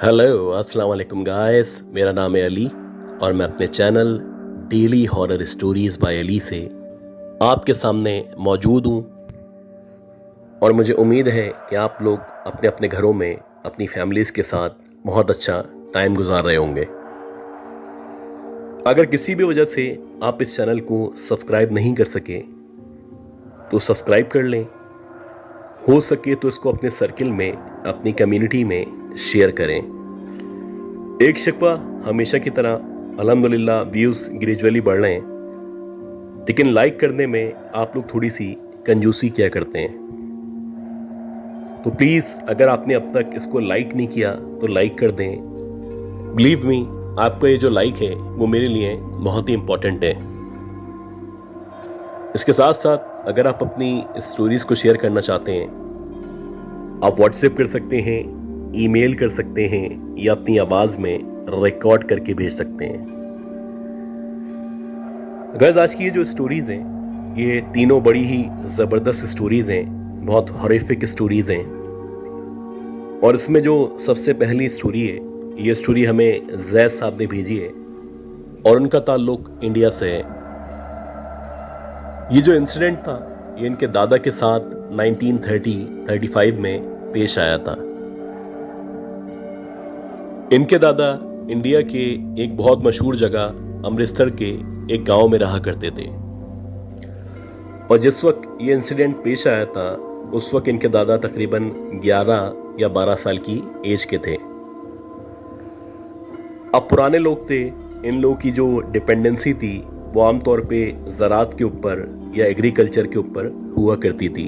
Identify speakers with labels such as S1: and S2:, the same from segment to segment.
S1: Hello अस्सलाम वालेकुम guys, मेरा नाम है अली और मैं अपने channel daily horror stories bye Ali से आपके सामने मौजूद हूँ। और मुझे उम्मीद है कि आप लोग अपने अपने घरों में अपनी फैमिलीज़ के साथ बहुत अच्छा टाइम गुजार रहे होंगे। अगर किसी भी वजह से आप इस चैनल को सब्सक्राइब नहीं कर सके तो सब्सक्राइब कर लें। हो सके तो इसको अपने सर्किल में, अपनी कम्युनिटी में शेयर करें। एक शिकवा हमेशा की तरह अल्हम्दुलिल्लाह व्यूज़ ग्रेजुअली बढ़ रहे हैं, लेकिन लाइक करने में आप लोग थोड़ी सी कंजूसी किया करते हैं। तो प्लीज़ अगर आपने अब तक इसको लाइक नहीं किया तो लाइक कर दें। बिलीव मी, आपका ये जो लाइक है वो मेरे लिए बहुत ही इम्पोर्टेंट है। इसके साथ साथ अगर आप अपनी स्टोरीज को शेयर करना चाहते हैं, आप व्हाट्सएप कर सकते हैं, ईमेल कर सकते हैं या अपनी आवाज़ में रिकॉर्ड करके भेज सकते हैं। गाइस, आज की ये जो स्टोरीज हैं ये तीनों बड़ी ही ज़बरदस्त स्टोरीज हैं, बहुत हॉरिफिक स्टोरीज हैं। और इसमें जो सबसे पहली स्टोरी है, ये स्टोरी हमें जैद साहब ने भेजी है और उनका ताल्लुक इंडिया से है। ये जो इंसिडेंट था ये इनके दादा के साथ 1935 में पेश आया था। इनके दादा इंडिया के एक बहुत मशहूर जगह अमृतसर के एक गांव में रहा करते थे और जिस वक्त ये इंसिडेंट पेश आया था उस वक्त इनके दादा तकरीबन 11 या 12 साल की एज के थे। अब पुराने लोग थे, इन लोगों की जो डिपेंडेंसी थी वो आमतौर पे ज़राअत के ऊपर या एग्रीकल्चर के ऊपर हुआ करती थी।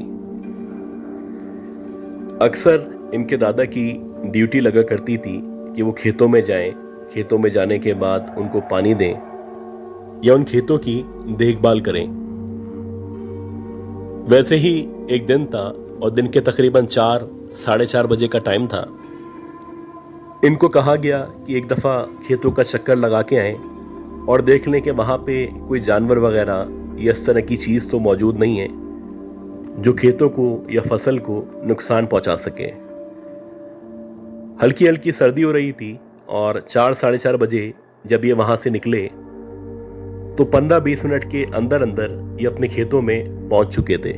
S1: अक्सर इनके दादा की ड्यूटी लगा करती थी कि वो खेतों में जाएं, खेतों में जाने के बाद उनको पानी दें या उन खेतों की देखभाल करें। वैसे ही एक दिन था और दिन के तकरीबन 4-4:30 बजे का टाइम था। इनको कहा गया कि एक दफ़ा खेतों का चक्कर लगा के आएं और देख लें कि वहाँ पे कोई जानवर वगैरह या इस तरह की चीज़ तो मौजूद नहीं है जो खेतों को या फसल को नुकसान पहुँचा सके। हल्की हल्की सर्दी हो रही थी और 4-4:30 बजे जब ये वहाँ से निकले तो 15-20 मिनट के अंदर अंदर ये अपने खेतों में पहुँच चुके थे।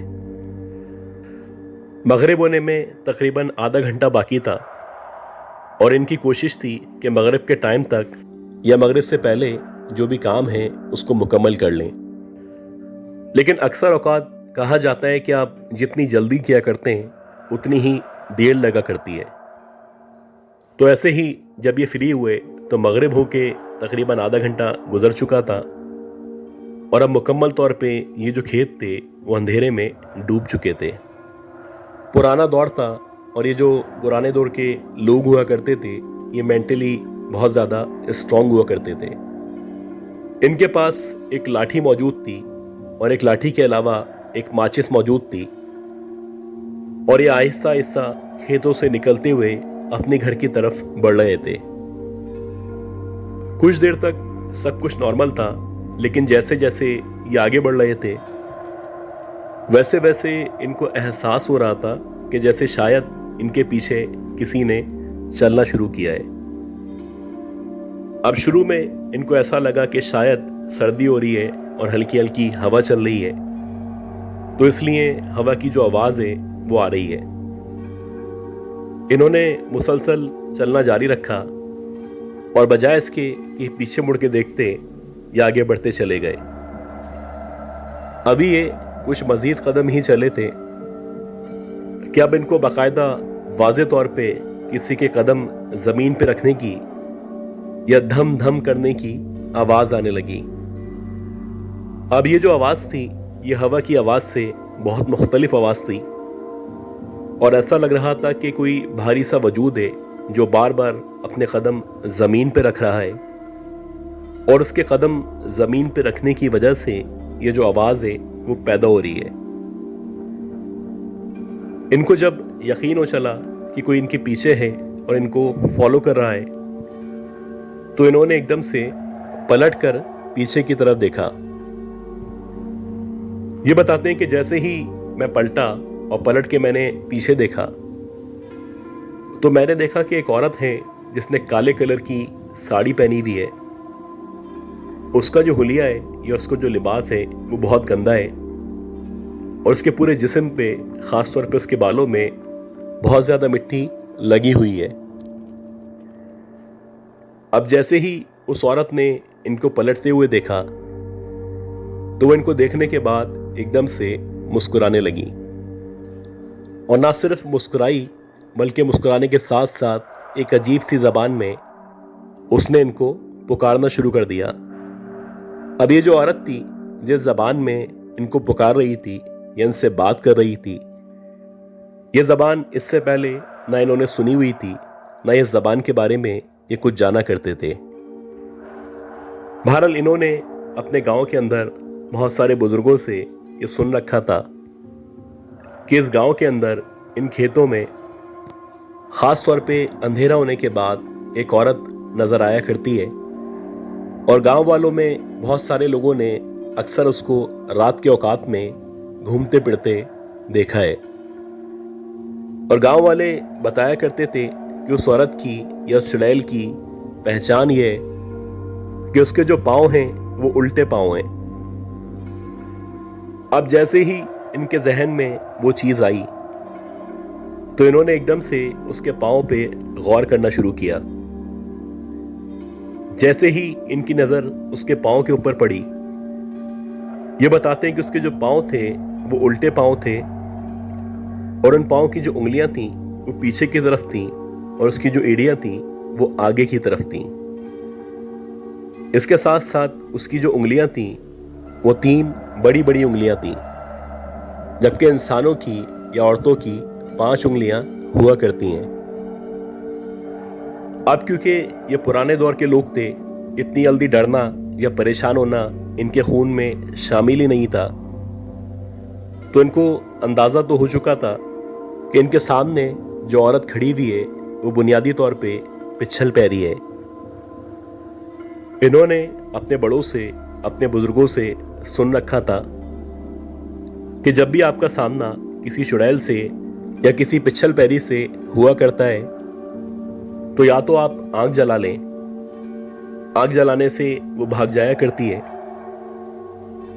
S1: मगरिब होने में तकरीबन आधा घंटा बाकी था और इनकी कोशिश थी कि मगरिब के टाइम तक या मगरिब से पहले जो भी काम है उसको मुकम्मल कर लें। लेकिन अक्सर औकात कहा जाता है कि आप जितनी जल्दी किया करते हैं उतनी ही देर लगा करती है। तो ऐसे ही जब ये फ्री हुए तो मगरिब होके तकरीबन आधा घंटा गुजर चुका था और अब मुकम्मल तौर पे ये जो खेत थे वो अंधेरे में डूब चुके थे। पुराना दौर था और ये जो पुराने दौर के लोग हुआ करते थे ये मेंटली बहुत ज़्यादा स्ट्रांग हुआ करते थे। इनके पास एक लाठी मौजूद थी और एक लाठी के अलावा एक माचिस मौजूद थी और ये आहिस्ता आहिस्ता खेतों से निकलते हुए अपने घर की तरफ बढ़ रहे थे। कुछ देर तक सब कुछ नॉर्मल था, लेकिन जैसे जैसे ये आगे बढ़ रहे थे वैसे वैसे इनको एहसास हो रहा था कि जैसे शायद इनके पीछे किसी ने चलना शुरू किया है। अब शुरू में इनको ऐसा लगा कि शायद सर्दी हो रही है और हल्की हल्की हवा चल रही है, तो इसलिए हवा की जो आवाज़ है वो आ रही है। इन्होंने मुसलसल चलना जारी रखा और बजाय इसके कि पीछे मुड़ के देखते ये आगे बढ़ते चले गए। अभी ये कुछ मज़ीद कदम ही चले थे कि अब इनको बाकायदा वाज़े तौर पे किसी के कदम ज़मीन पे रखने की या धम धम करने की आवाज़ आने लगी। अब ये जो आवाज़ थी ये हवा की आवाज़ से बहुत मुख्तलिफ आवाज़ थी और ऐसा लग रहा था कि कोई भारी सा वजूद है जो बार बार अपने कदम ज़मीन पे रख रहा है और उसके कदम ज़मीन पे रखने की वजह से ये जो आवाज़ है वो पैदा हो रही है। इनको जब यकीन हो चला कि कोई इनके पीछे है और इनको फॉलो कर रहा है तो इन्होंने एकदम से पलटकर पीछे की तरफ देखा। ये बताते हैं कि जैसे ही मैं पलटा और पलट के मैंने पीछे देखा तो मैंने देखा कि एक औरत है जिसने काले कलर की साड़ी पहनी हुई है, उसका जो हुलिया है या उसका जो लिबास है वो बहुत गंदा है और उसके पूरे जिस्म पे, ख़ास तौर पे उसके बालों में बहुत ज़्यादा मिट्टी लगी हुई है। अब जैसे ही उस औरत ने इनको पलटते हुए देखा तो वो इनको देखने के बाद एकदम से मुस्कुराने लगी और ना सिर्फ मुस्कुराई बल्कि मुस्कुराने के साथ साथ एक अजीब सी ज़बान में उसने इनको पुकारना शुरू कर दिया। अब ये जो औरत थी जिस ज़बान में इनको पुकार रही थी या इनसे बात कर रही थी, ये ज़बान इससे पहले ना इन्होंने सुनी हुई थी, ना इस ज़बान के बारे में ये कुछ जाना करते थे। बहरहाल इन्होंने अपने गांव के अंदर बहुत सारे बुजुर्गों से ये सुन रखा था कि इस गांव के अंदर इन खेतों में ख़ास तौर पे अंधेरा होने के बाद एक औरत नज़र आया करती है और गांव वालों में बहुत सारे लोगों ने अक्सर उसको रात के औकात में घूमते फिरते देखा है और गांव वाले बताया करते थे कि उस औरत की या उस चुड़ैल की पहचान ये है कि उसके जो पाँव हैं वो उल्टे पाँव हैं। अब जैसे ही इनके जहन में वो चीज़ आई तो इन्होंने एकदम से उसके पाँव पे गौर करना शुरू किया। जैसे ही इनकी नज़र उसके पाँव के ऊपर पड़ी, ये बताते हैं कि उसके जो पाँव थे वो उल्टे पाँव थे और उन पाँव की जो उंगलियां थीं वो पीछे की तरफ थीं और उसकी जो एड़ियां थीं वो आगे की तरफ थीं। इसके साथ साथ उसकी जो उंगलियां थीं वो 3 बड़ी बड़ी उंगलियां थीं, जबकि इंसानों की या औरतों की 5 उंगलियां हुआ करती हैं। अब क्योंकि ये पुराने दौर के लोग थे, इतनी जल्दी डरना या परेशान होना इनके खून में शामिल ही नहीं था, तो इनको अंदाज़ा तो हो चुका था कि इनके सामने जो औरत खड़ी हुई है वो बुनियादी तौर पे पिछल पैरी है। इन्होंने अपने बड़ों से, अपने बुजुर्गों से सुन रखा था कि जब भी आपका सामना किसी चुड़ैल से या किसी पिछल पैरी से हुआ करता है तो या तो आप आग जला लें, आग जलाने से वो भाग जाया करती है,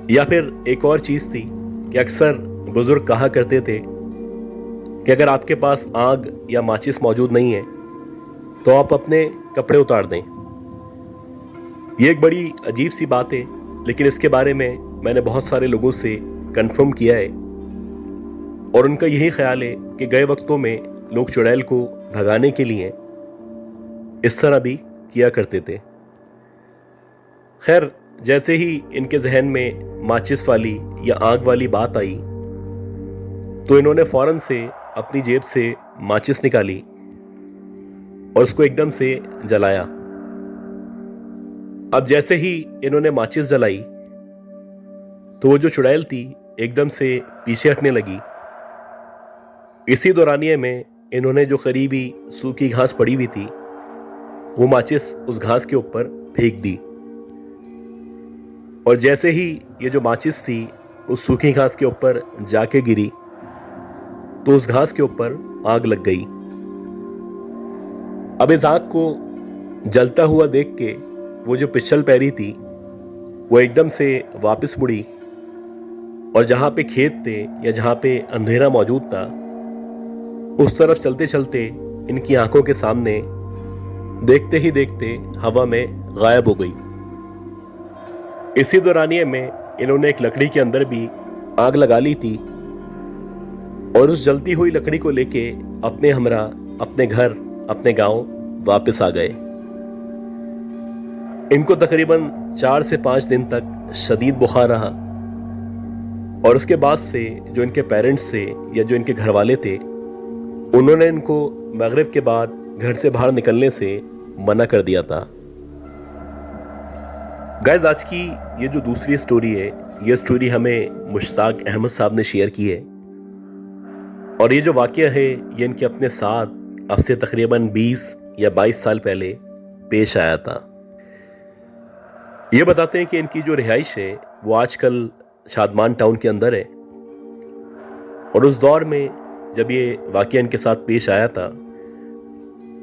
S1: या फिर एक और चीज़ थी कि अक्सर बुजुर्ग कहा करते थे कि अगर आपके पास आग या माचिस मौजूद नहीं है तो आप अपने कपड़े उतार दें। ये एक बड़ी अजीब सी बात है, लेकिन इसके बारे में मैंने बहुत सारे लोगों से कंफर्म किया है और उनका यही ख्याल है कि गए वक्तों में लोग चुड़ैल को भगाने के लिए इस तरह भी किया करते थे। खैर, जैसे ही इनके जहन में माचिस वाली या आग वाली बात आई तो इन्होंने फौरन से अपनी जेब से माचिस निकाली और उसको एकदम से जलाया। अब जैसे ही इन्होंने माचिस जलाई तो वो जो चुड़ैल थी एकदम से पीछे हटने लगी। इसी दौरानिये में इन्होंने जो करीबी सूखी घास पड़ी हुई थी वो माचिस उस घास के ऊपर फेंक दी और जैसे ही ये जो माचिस थी उस सूखी घास के ऊपर जाके गिरी तो उस घास के ऊपर आग लग गई। अब इस आग को जलता हुआ देख के वो जो पिछल पैरी थी वो एकदम से वापस मुड़ी और जहां पे खेत थे या जहां पे अंधेरा मौजूद था उस तरफ चलते चलते इनकी आंखों के सामने देखते ही देखते हवा में गायब हो गई। इसी दौरानिये में इन्होंने एक लकड़ी के अंदर भी आग लगा ली थी और उस जलती हुई लकड़ी को लेके अपने हमरा, अपने घर, अपने गांव वापस आ गए। इनको तकरीबन 4 से 5 दिन तक शदीद बुखार रहा और उसके बाद से जो इनके पेरेंट्स थे या जो इनके घर वाले थे उन्होंने इनको मगरिब के बाद घर से बाहर निकलने से मना कर दिया था। गाइस, आज की ये जो दूसरी स्टोरी है, ये स्टोरी हमें मुश्ताक अहमद साहब ने शेयर की है और ये जो वाक़या है ये इनके अपने साथ अब से तकरीबन 20 या 22 साल पहले पेश आया था। ये बताते हैं कि इनकी जो रिहाइश है वो आजकल शादमान टाउन के अंदर है और उस दौर में जब ये वाक़या इनके साथ पेश आया था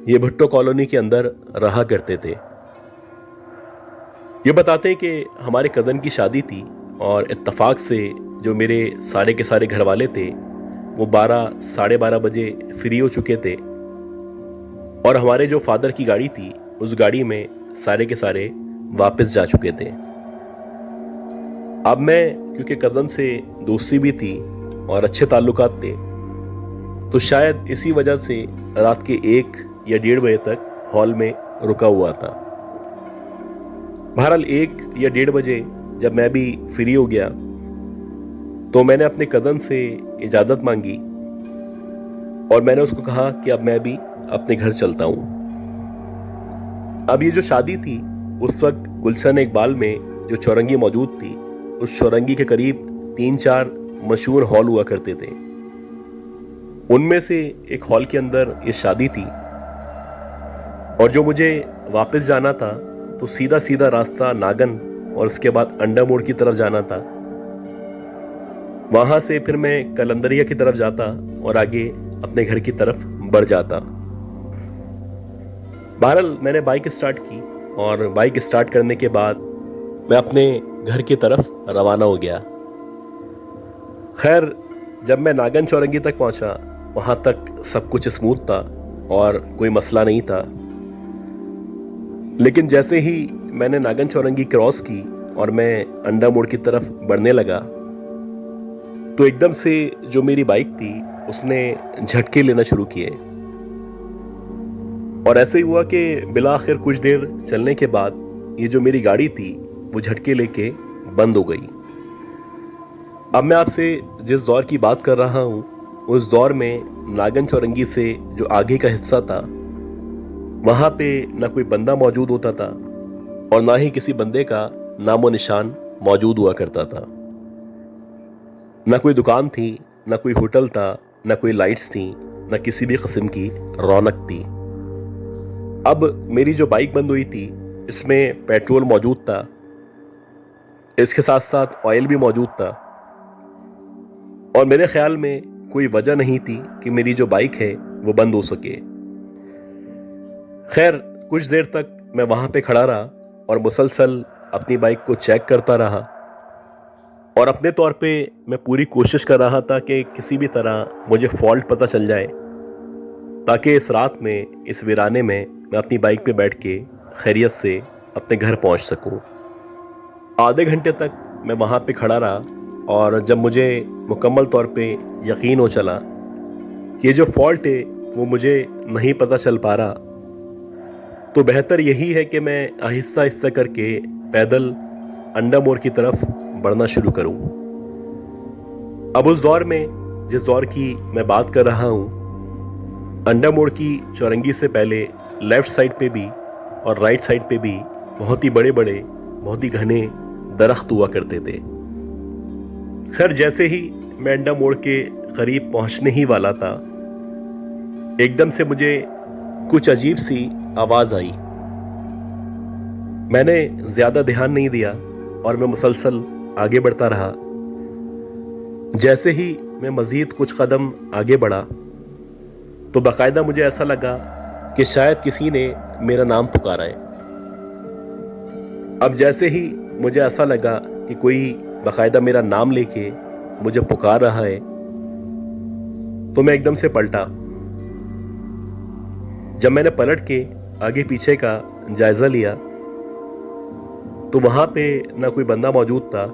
S1: ये भुट्टो कॉलोनी के अंदर रहा करते थे। ये बताते हैं कि हमारे कज़न की शादी थी और इत्तेफाक से जो मेरे सारे के सारे घर वाले थे वो 12 साढ़े 12 बजे फ्री हो चुके थे और हमारे जो फादर की गाड़ी थी उस गाड़ी में सारे के सारे वापस जा चुके थे। अब मैं क्योंकि कज़न से दोस्ती भी थी और अच्छे ताल्लुकात थे तो शायद इसी वजह से रात के 1 या 1:30 बजे तक हॉल में रुका हुआ था। बहरहाल 1 या 1:30 बजे जब मैं भी फ्री हो गया तो मैंने अपने कज़न से इजाज़त मांगी और मैंने उसको कहा कि अब मैं भी अपने घर चलता हूँ। अब ये जो शादी थी उस वक्त गुलशन इकबाल में जो चौरंगी मौजूद थी उस चौरंगी के करीब 3-4 मशहूर हॉल हुआ करते थे। उनमें से एक हॉल के अंदर ये शादी थी और जो मुझे वापस जाना था तो सीधा सीधा रास्ता नागन और उसके बाद अंडा मोड़ की तरफ जाना था। वहां से फिर मैं कलंदरिया की तरफ जाता और आगे अपने घर की तरफ बढ़ जाता। बहरहाल मैंने बाइक स्टार्ट की और बाइक स्टार्ट करने के बाद मैं अपने घर की तरफ रवाना हो गया। खैर जब मैं नागन चौरंगी तक पहुंचा वहां तक सब कुछ स्मूथ था और कोई मसला नहीं था, लेकिन जैसे ही मैंने नागन चौरंगी क्रॉस की और मैं अंडा मोड़ की तरफ बढ़ने लगा तो एकदम से जो मेरी बाइक थी उसने झटके लेना शुरू किए और ऐसे ही हुआ कि बिला आखिर कुछ देर चलने के बाद ये जो मेरी गाड़ी थी वो झटके लेके बंद हो गई। अब मैं आपसे जिस दौर की बात कर रहा हूँ उस दौर में नागन चौरंगी से जो आगे का हिस्सा था वहां पे ना कोई बंदा मौजूद होता था और ना ही किसी बंदे का नामो निशान मौजूद हुआ करता था। ना कोई दुकान थी, ना कोई होटल था, ना कोई लाइट्स थी, ना किसी भी किस्म की रौनक थी। अब मेरी जो बाइक बंद हुई थी इसमें पेट्रोल मौजूद था, इसके साथ साथ ऑयल भी मौजूद था और मेरे ख्याल में कोई वजह नहीं थी कि मेरी जो बाइक है वो बंद हो सके। खैर कुछ देर तक मैं वहां पे खड़ा रहा और मुसलसल अपनी बाइक को चेक करता रहा और अपने तौर पे मैं पूरी कोशिश कर रहा था कि किसी भी तरह मुझे फॉल्ट पता चल जाए ताकि इस रात में इस वीराने में मैं अपनी बाइक पे बैठ के खैरियत से अपने घर पहुंच सकूं। आधे घंटे तक मैं वहां पे खड़ा रहा और जब मुझे मुकम्मल तौर पे यकीन हो चला कि ये जो फॉल्ट है वो मुझे नहीं पता चल पा रहा तो बेहतर यही है कि मैं आहिस्ता आहिस्ता करके पैदल अंडा मोड़ की तरफ बढ़ना शुरू करूं। अब उस दौर में जिस दौर की मैं बात कर रहा हूं अंडा मोड़ की चौरंगी से पहले लेफ्ट साइड पे भी और राइट साइड पे भी बहुत ही बड़े बड़े बहुत ही घने दरख्त हुआ करते थे। खैर जैसे ही मैं अंडा मोड़ के करीब पहुंचने ही वाला था एकदम से मुझे कुछ अजीब सी आवाज आई। मैंने ज्यादा ध्यान नहीं दिया और मैं मुसलसल आगे बढ़ता रहा। जैसे ही मैं मजीद कुछ कदम आगे बढ़ा तो बाकायदा मुझे ऐसा लगा कि शायद किसी ने मेरा नाम पुकारा है। अब जैसे ही मुझे ऐसा लगा कि कोई बाकायदा मेरा नाम लेके मुझे पुकार रहा है तो मैं एकदम से पलटा। जब मैंने पलट के आगे पीछे का जायजा लिया तो वहां पे ना कोई बंदा मौजूद था,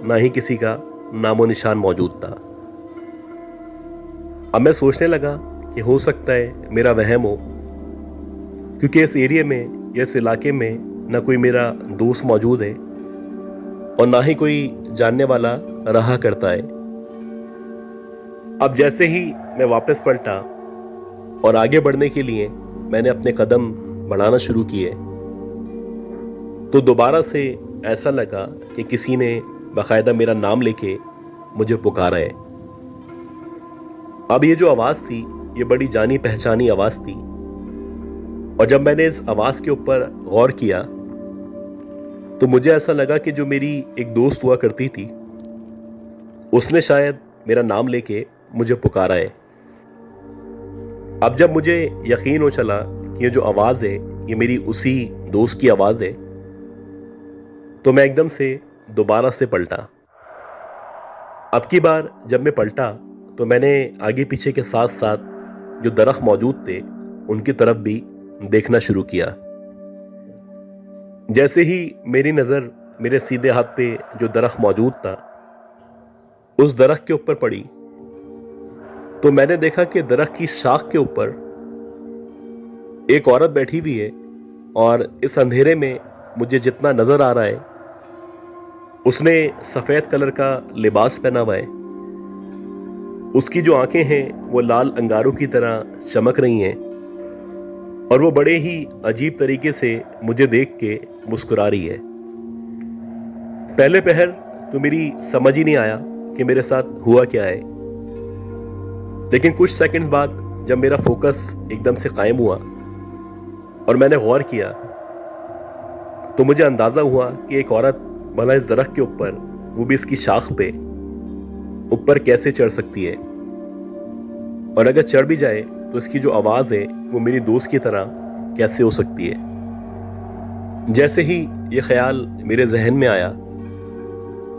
S1: ना ही किसी का नामो निशान मौजूद था। अब मैं सोचने लगा कि हो सकता है मेरा वहम हो, क्योंकि इस एरिया में या इस इलाके में ना कोई मेरा दोस्त मौजूद है और ना ही कोई जानने वाला रहा करता है। अब जैसे ही मैं वापस पलटा और आगे बढ़ने के लिए मैंने अपने कदम बढ़ाना शुरू किए तो दोबारा से ऐसा लगा कि किसी ने बाकायदा मेरा नाम लेके मुझे पुकारा है। अब ये जो आवाज़ थी ये बड़ी जानी पहचानी आवाज़ थी और जब मैंने इस आवाज़ के ऊपर गौर किया तो मुझे ऐसा लगा कि जो मेरी एक दोस्त हुआ करती थी उसने शायद मेरा नाम लेके मुझे पुकारा है। अब जब मुझे यकीन हो चला कि ये जो आवाज़ है ये मेरी उसी दोस्त की आवाज़ है, तो मैं एकदम से दोबारा से पलटा। अब की बार जब मैं पलटा तो मैंने आगे पीछे के साथ साथ जो दरख्त मौजूद थे उनकी तरफ भी देखना शुरू किया। जैसे ही मेरी नज़र मेरे सीधे हाथ पे जो दरख्त मौजूद था उस दरख्त के ऊपर पड़ी, तो मैंने देखा कि दरख्त की शाख के ऊपर एक औरत बैठी हुई है और इस अंधेरे में मुझे जितना नजर आ रहा है उसने सफेद कलर का लिबास पहना हुआ है। उसकी जो आंखें हैं वो लाल अंगारों की तरह चमक रही हैं और वो बड़े ही अजीब तरीके से मुझे देख के मुस्कुरा रही है। पहले पहर तो मेरी समझ ही नहीं आया कि मेरे साथ हुआ क्या है, लेकिन कुछ सेकंड बाद जब मेरा फोकस एकदम से कायम हुआ और मैंने गौर किया तो मुझे अंदाजा हुआ कि एक औरत भला इस दरख्त के ऊपर, वो भी इसकी शाख पे ऊपर कैसे चढ़ सकती है, और अगर चढ़ भी जाए तो इसकी जो आवाज है वो मेरी दोस्त की तरह कैसे हो सकती है। जैसे ही ये ख्याल मेरे जहन में आया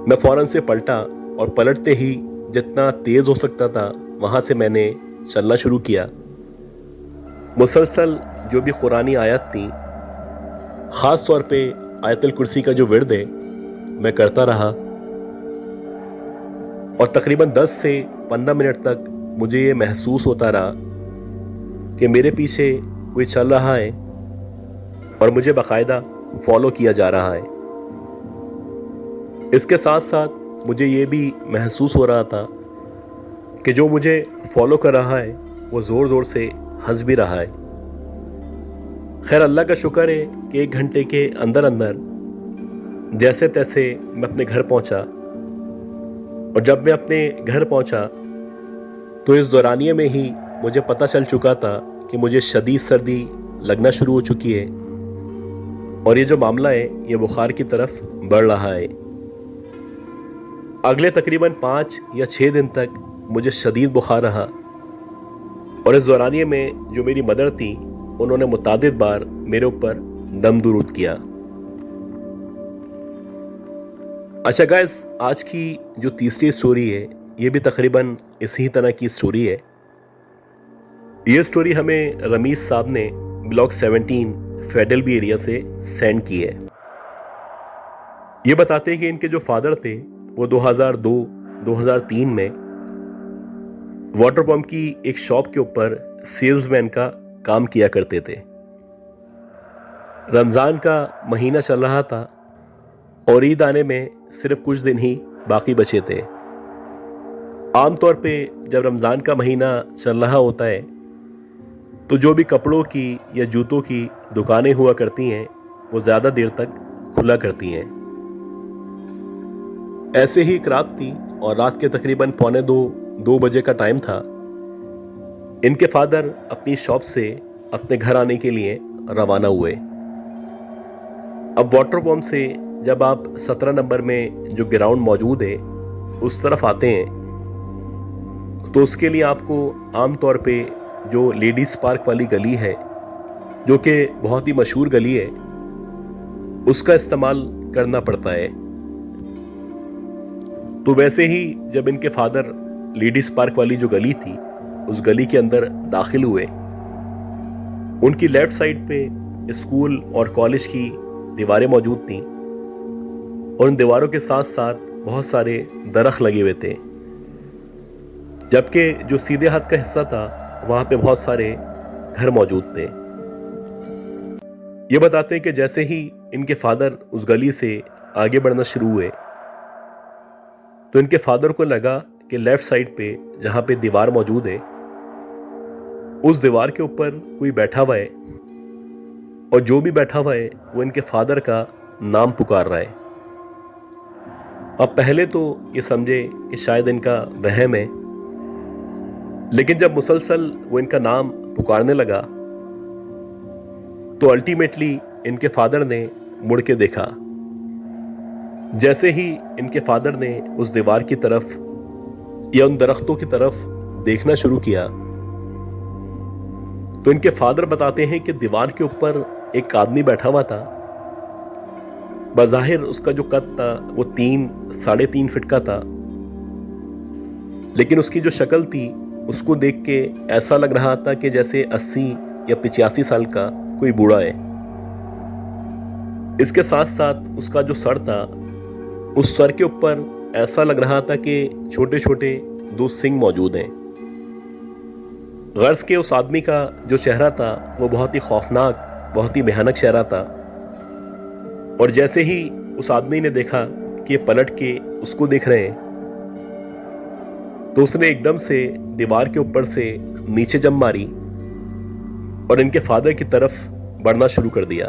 S1: मैं फौरन से पलटा और पलटते ही जितना तेज हो सकता था वहां से मैंने चलना शुरू किया। मुसलसल जो भी कुरानी आयत थी, खास तौर पे आयतुल कुर्सी का जो विर्द है, मैं करता रहा और तकरीबन 10 से 15 मिनट तक मुझे ये महसूस होता रहा कि मेरे पीछे कोई चल रहा है और मुझे बाकायदा फॉलो किया जा रहा है। इसके साथ साथ मुझे ये भी महसूस हो रहा था कि जो मुझे फॉलो कर रहा है वो ज़ोर ज़ोर से हंस भी रहा है। खैर अल्लाह का शुक्र है कि 1 घंटे के अंदर अंदर जैसे तैसे मैं अपने घर पहुंचा, और जब मैं अपने घर पहुंचा तो इस दौरानिये में ही मुझे पता चल चुका था कि मुझे शदीद सर्दी लगना शुरू हो चुकी है और ये जो मामला है ये बुखार की तरफ बढ़ रहा है। अगले तकरीबन 5 या 6 दिन तक मुझे शदीद बुखार रहा और इस दौरानिये में जो मेरी मदर थी उन्होंने मुतादिद बार मेरे ऊपर दम दुरूद किया। अच्छा गाइस, आज की जो तीसरी स्टोरी है ये भी तकरीबन इसी तरह की स्टोरी है। ये स्टोरी हमें रमीज साहब ने ब्लॉक 17 फेडरल बी एरिया से सेंड की है। ये बताते हैं कि इनके जो फादर थे वो 2002-2003 में वाटर पंप की एक शॉप के ऊपर सेल्समैन का काम किया करते थे। रमज़ान का महीना चल रहा था और ईद आने में सिर्फ कुछ दिन ही बाकी बचे थे। आमतौर पे जब रमज़ान का महीना चल रहा होता है तो जो भी कपड़ों की या जूतों की दुकानें हुआ करती हैं वो ज़्यादा देर तक खुला करती हैं। ऐसे ही एक रात थी और रात के तकरीबन 1:45-2 बजे का टाइम था। इनके फादर अपनी शॉप से अपने घर आने के लिए रवाना हुए। अब वाटर पंप से जब आप 17 नंबर में जो ग्राउंड मौजूद है उस तरफ आते हैं तो उसके लिए आपको आमतौर पे जो लेडीज़ पार्क वाली गली है, जो कि बहुत ही मशहूर गली है, उसका इस्तेमाल करना पड़ता है। तो वैसे ही जब इनके फादर लेडीज़ पार्क वाली जो गली थी उस गली के अंदर दाखिल हुए, उनकी लेफ्ट साइड पे स्कूल और कॉलेज की दीवारें मौजूद थीं और उन दीवारों के साथ साथ बहुत सारे दरख्त लगे हुए थे, जबकि जो सीधे हाथ का हिस्सा था वहां पे बहुत सारे घर मौजूद थे। ये बताते हैं कि जैसे ही इनके फादर उस गली से आगे बढ़ना शुरू हुए तो इनके फादर को लगा कि लेफ्ट साइड पे जहां पे दीवार मौजूद है उस दीवार के ऊपर कोई बैठा हुआ है और जो भी बैठा हुआ है वो इनके फादर का नाम पुकार रहा है। अब पहले तो ये समझे कि शायद इनका वहम है, लेकिन जब मुसलसल वो इनका नाम पुकारने लगा तो अल्टीमेटली इनके फादर ने मुड़ के देखा। जैसे ही इनके फादर ने उस दीवार की तरफ या उन दरख्तों की तरफ देखना शुरू किया तो इनके फादर बताते हैं कि दीवार के ऊपर एक आदमी बैठा हुआ था। बज़ाहिर उसका जो कद था वो 3-3.5 फीट का था, लेकिन उसकी जो शक्ल थी उसको देख के ऐसा लग रहा था कि जैसे 80 या 85 साल का कोई बूढ़ा है। इसके साथ साथ उसका जो सर था, उस सर के ऊपर ऐसा लग रहा था कि छोटे छोटे 2 सिंग मौजूद हैं। गर्ज के उस आदमी का जो चेहरा था वो बहुत ही खौफनाक, बहुत ही भयानक चेहरा था। और जैसे ही उस आदमी ने देखा कि ये पलट के उसको देख रहे हैं, तो उसने एकदम से दीवार के ऊपर से नीचे जंप मारी और इनके फादर की तरफ बढ़ना शुरू कर दिया।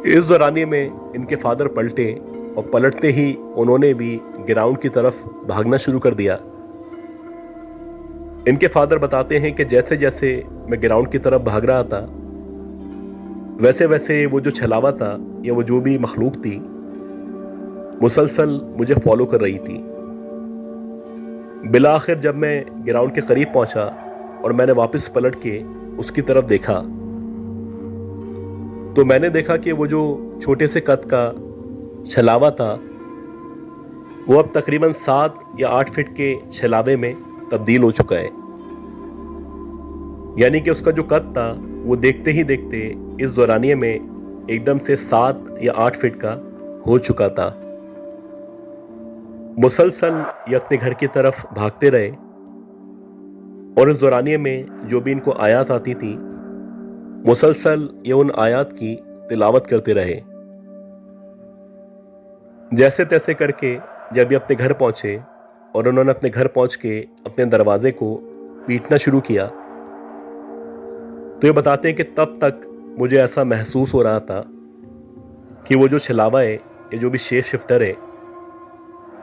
S1: इस दौरानिए में इनके फादर पलटे और पलटते ही उन्होंने भी ग्राउंड की तरफ भागना शुरू कर दिया। इनके फादर बताते हैं कि जैसे जैसे मैं ग्राउंड की तरफ भाग रहा था, वैसे वैसे वो जो छलावा था या वो जो भी मखलूक थी मुसलसल मुझे फॉलो कर रही थी। बिला आखिर जब मैं ग्राउंड के करीब पहुंचा और मैंने वापस पलट के उसकी तरफ देखा, तो मैंने देखा कि वो जो छोटे से कद का छलावा था वो अब तकरीबन 7 या 8 फीट के छलावे में तब्दील हो चुका है। यानी कि उसका जो कद था वो देखते ही देखते इस दौरानिए में एकदम से 7 या 8 फीट का हो चुका था। मुसलसल ये अपने घर की तरफ भागते रहे और इस दौरानिए में जो भी इनको आयत आती थी मुसलसल ये उन आयत की तिलावत करते रहे। जैसे तैसे करके जब ये अपने घर पहुंचे और उन्होंने अपने घर पहुंच के अपने दरवाजे को पीटना शुरू किया, तो ये बताते हैं कि तब तक मुझे ऐसा महसूस हो रहा था कि वो जो छलावा है, ये जो भी शेप शिफ्टर है,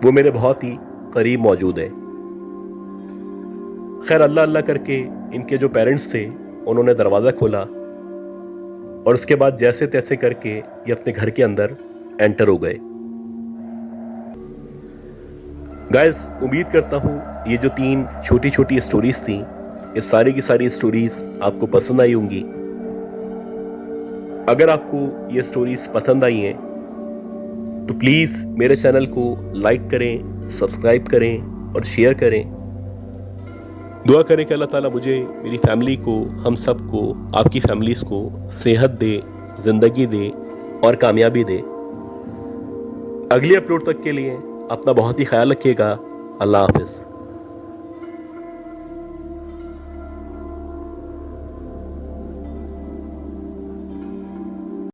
S1: वो मेरे बहुत ही करीब मौजूद है। खैर अल्लाह अल्लाह करके इनके जो पेरेंट्स थे उन्होंने दरवाज़ा खोला और उसके बाद जैसे तैसे करके ये अपने घर के अंदर एंटर हो गए। गाइस, उम्मीद करता हूँ ये जो 3 छोटी छोटी स्टोरीज थी, ये सारी की सारी स्टोरीज आपको पसंद आई होंगी। अगर आपको ये स्टोरीज पसंद आई हैं तो प्लीज़ मेरे चैनल को लाइक करें, सब्सक्राइब करें और शेयर करें। दुआ करें कि अल्लाह ताला मुझे, मेरी फैमिली को, हम सबको, आपकी फैमिलीज़ को सेहत दे, ज़िंदगी दे और कामयाबी दे। अगली अपलोड तक के लिए अपना बहुत ही ख्याल रखिएगा। अल्लाह हाफिज़।